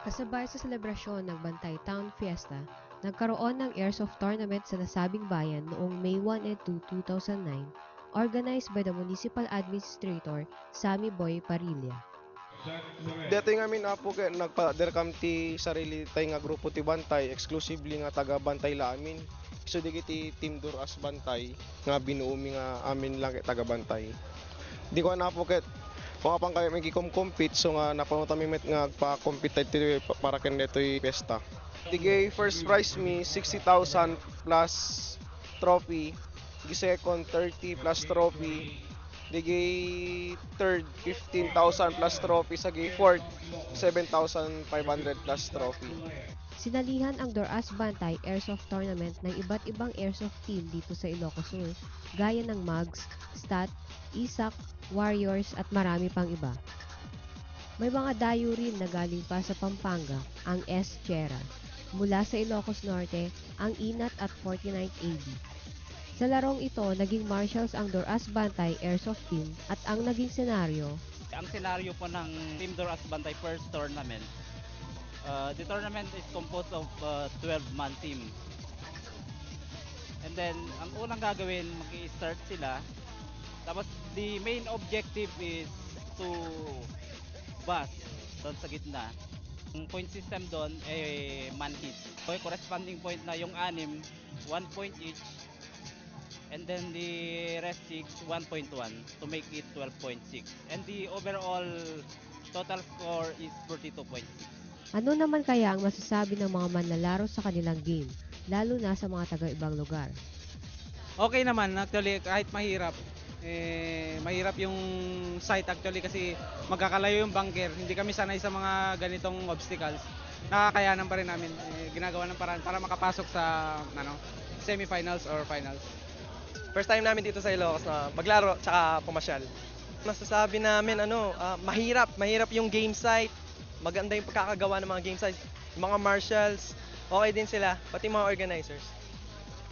Kasabay sa selebrasyon ng Bantay Town Fiesta, nagkaroon ng Airsoft Tournament sa nasabing bayan noong May 1 and 2, 2009, organized by the Municipal Administrator Sammy Boy Parilla. Dito nga min apo kay nagpa-derkam ti sarili tay nga grupo ti Bantay, exclusively nga taga Bantay la amin. So di kiti Team Duras Bantay nga binuumi nga amin lang kay taga Bantay. Di ko na po ket kung apang kami magki-compete so nga napunta mi met nga pa-compete ti para ken detoy pesta. Tigay first prize mi 60,000 plus trophy, di second 30 plus trophy. Digay third 15,000 plus trophy sa fourth 7,500 plus trophy. Sinalihan ang Duras Bantay Airsoft Tournament ng iba't ibang airsoft team dito sa Ilocos Sur, gaya ng Mugs, Stat, Isak, Warriors at marami pang iba. May mga dayo rin na galing pa sa Pampanga, ang S. Chera. Mula sa Ilocos Norte, ang Inat at 49th AB. Sa larong ito, naging marshals ang Duras Bantay Airsoft Team at ang naging senaryo. Ang senaryo po ng Team Duras Bantay first tournament. The tournament is composed of 12-man team. And then, ang unang gagawin, mag-i-start sila. Tapos, the main objective is to bus doon sa gitna. Ang point system doon ay man hit. So, corresponding point na yung 6, 1 point each. And then the rest 6, 1.1 to make it 12.6. And the overall total score is 42.6. Ano naman kaya ang masasabi ng mga manlalaro sa kanilang game, lalo na sa mga taga-ibang lugar? Okay naman, actually, kahit mahirap. Mahirap yung site actually kasi magkakalayo yung bunker. Hindi kami sanay sa mga ganitong obstacles. Nakakayanan pa rin namin. Ginagawa ng paraan para makapasok sa semifinals or finals. First time namin dito sa Ilocos na maglaro tsaka pumasyal. Masasabi namin mahirap yung game site. Maganda yung pagkakagawa ng mga game site. Yung mga marshals, okay din sila, pati mga organizers.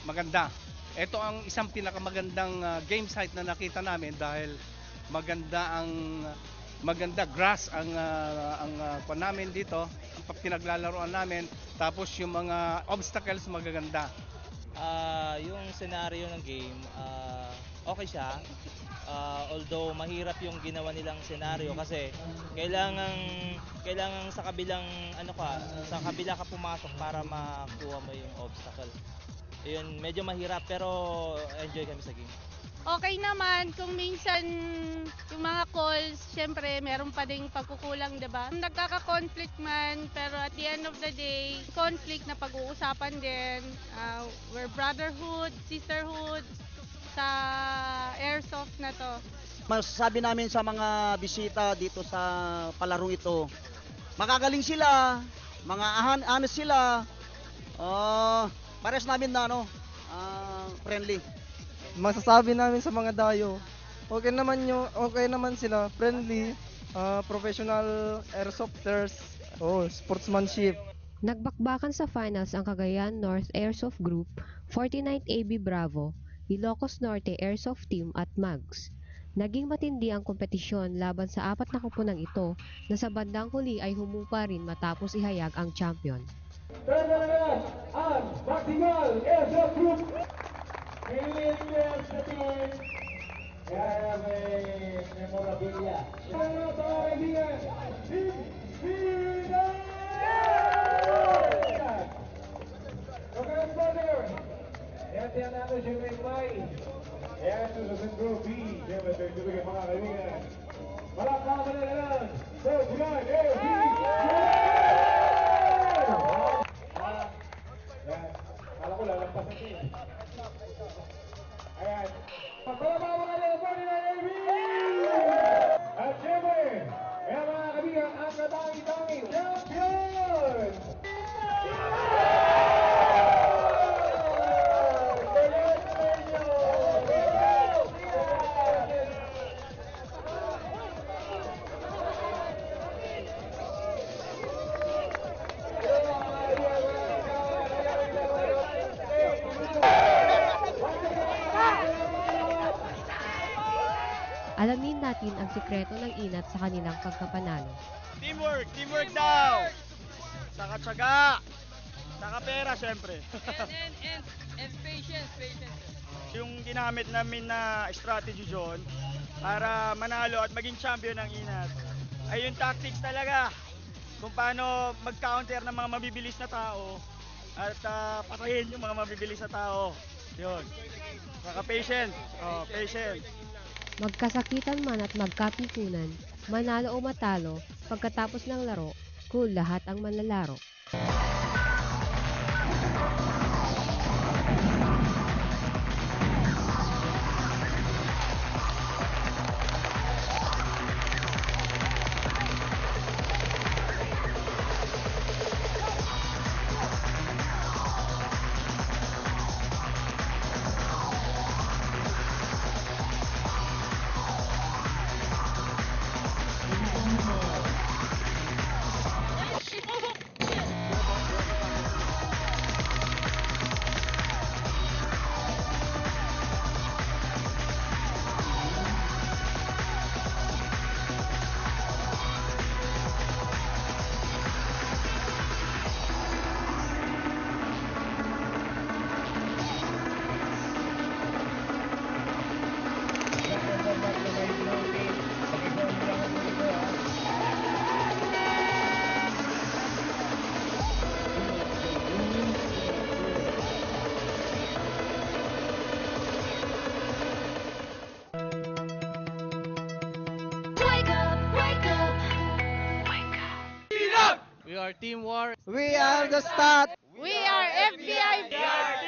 Maganda. Ito ang isang pinakamagandang game site na nakita namin dahil maganda grass ang namin dito, ang pinaglalaroan namin, tapos yung mga obstacles magaganda. Yung scenario ng game, okay siya. Although mahirap yung ginawa nilang scenario kasi kailangan sa kabila ka pumasok para makuha mo yung obstacle. Yun, medyo mahirap pero enjoy kami sa game. Okay naman kung minsan yung mga calls, syempre meron pa ding pagkukulang, 'di ba? Nagkaka-conflict man, pero at the end of the day, conflict na pag-uusapan din. We're brotherhood, sisterhood sa airsoft na to. Masasabi namin sa mga bisita dito sa palarong ito, makagaling sila, mga honest sila, pares namin na friendly. Masasabi namin sa mga dayo, okay naman sila, friendly, professional airsofters, sportsmanship. Nagbakbakan sa finals ang Cagayan North Airsoft Group, 49th AB Bravo, Ilocos Norte Airsoft Team at Mugs. Naging matindi ang kompetisyon laban sa 4 na kupunang ito na sa bandang huli ay humupa rin matapos ihayag ang champion. Terminalas ang Maximal Airsoft Group. Millions na team. Kaya may memorabilia. Ano sa kaibigan? Team Pilipinas! Okay, brother. Yan siya natin siya may may. Yan susunod trophy. Siyempre, tuloy mga kaibigan. Malakama na lang. So, Julian, Kala ko lalampasan niya. Ayan. Pagpalama mga nila po nila AB! At siyempre, kaya mga kaibigan, ang katangi-tangi champion! Alamin natin ang sikreto ng Inat sa kanilang pagkapanalo. Teamwork daw! Saka tsaga. Saka pera, syempre. And patience. Yung ginamit namin na strategy John para manalo at maging champion ng Inat ay yung tactics talaga kung paano mag-counter ng mga mabibilis na tao at patayin yung mga mabibilis na tao. Yun. Saka patient. Patient. Magkasakitan man at magkapikunan, manalo o matalo, pagkatapos ng laro, cool lahat ang manlalaro. We are Team War. We are the start. We are FBI.